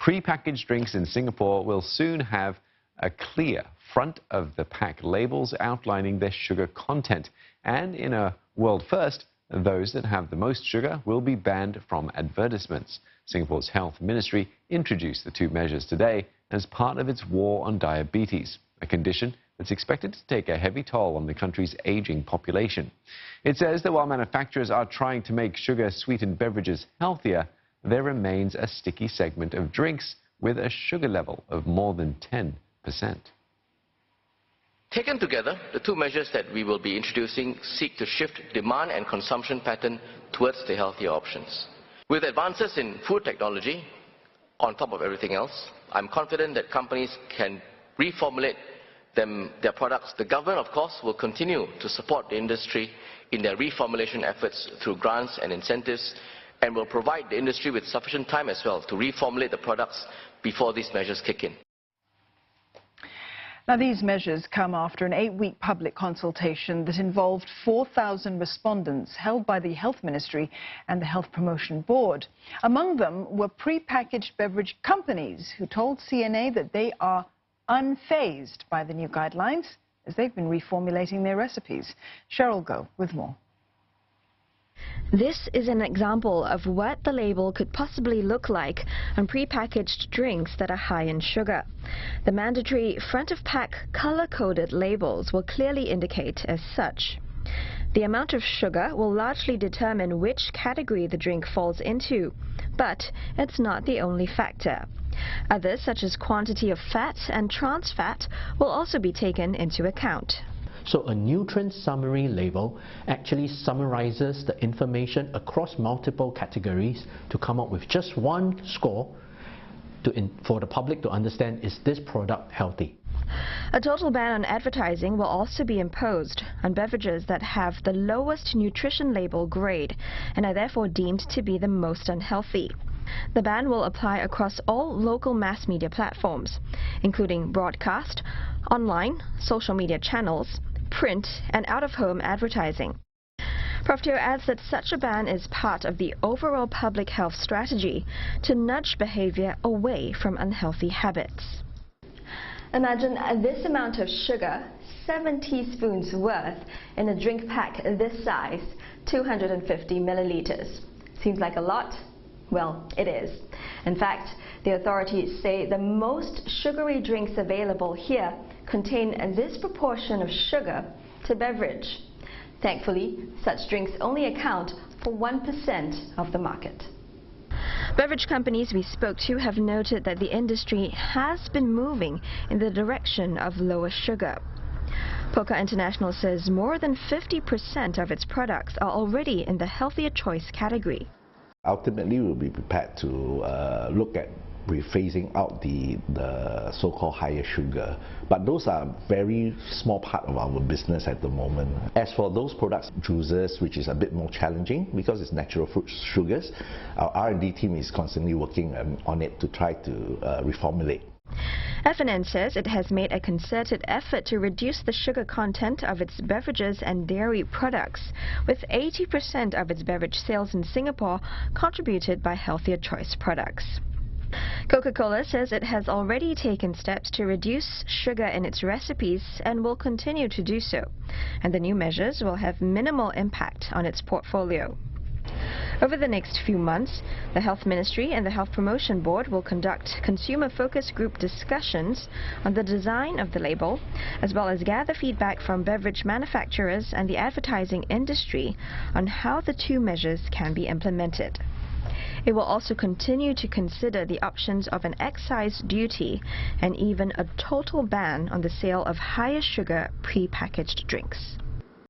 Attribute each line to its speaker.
Speaker 1: Prepackaged drinks in Singapore will soon have a clear front-of-the-pack labels outlining their sugar content. And in a world first, those that have the most sugar will be banned from advertisements. Singapore's Health Ministry introduced the two measures today as part of its war on diabetes, a condition that's expected to take a heavy toll on the country's aging population. It says that while manufacturers are trying to make sugar-sweetened beverages healthier, there remains a sticky segment of drinks with a sugar level of more than 10%.
Speaker 2: Taken together, the two measures that we will be introducing seek to shift demand and consumption pattern towards the healthier options. With advances in food technology, on top of everything else, I'm confident that companies can reformulate their products. The government, of course, will continue to support the industry in their reformulation efforts through grants and incentives, and will provide the industry with sufficient time as well to reformulate the products before these measures kick in.
Speaker 3: Now, these measures come after an 8-week public consultation that involved 4,000 respondents held by the Health Ministry and the Health Promotion Board. Among them were prepackaged beverage companies who told CNA that they are unfazed by the new guidelines as they've been reformulating their recipes. Cheryl Goh with more.
Speaker 4: This is an example of what the label could possibly look like on prepackaged drinks that are high in sugar. The mandatory front-of-pack color-coded labels will clearly indicate as such. The amount of sugar will largely determine which category the drink falls into, but it's not the only factor. Others, such as quantity of fat and trans fat, will also be taken into account.
Speaker 5: So a nutrient summary label actually summarizes the information across multiple categories to come up with just one score for the public to understand, is this product healthy?
Speaker 4: A total ban on advertising will also be imposed on beverages that have the lowest nutrition label grade and are therefore deemed to be the most unhealthy. The ban will apply across all local mass media platforms, including broadcast, online, social media channels, print and out-of-home advertising. Prof Teo adds that such a ban is part of the overall public health strategy to nudge behavior away from unhealthy habits. Imagine this amount of sugar, 7 teaspoons worth, in a drink pack this size, 250 milliliters. Seems like a lot? Well, it is. In fact, the authorities say the most sugary drinks available here contain this proportion of sugar to beverage. Thankfully, such drinks only account for 1% of the market. Beverage companies we spoke to have noted that the industry has been moving in the direction of lower sugar. Pokka International says more than 50% of its products are already in the healthier choice category.
Speaker 6: Ultimately, we'll be prepared to look at phasing out the so-called higher sugar, but those are a very small part of our business at the moment. As for those products, juices, which is a bit more challenging because it's natural fruit sugars, our R&D team is constantly working on it to try to reformulate.
Speaker 4: F&N says it has made a concerted effort to reduce the sugar content of its beverages and dairy products, with 80% of its beverage sales in Singapore contributed by healthier choice products. Coca-Cola says it has already taken steps to reduce sugar in its recipes and will continue to do so, and the new measures will have minimal impact on its portfolio. Over the next few months, the Health Ministry and the Health Promotion Board will conduct consumer focus group discussions on the design of the label, as well as gather feedback from beverage manufacturers and the advertising industry on how the two measures can be implemented. It will also continue to consider the options of an excise duty and even a total ban on the sale of higher sugar prepackaged drinks.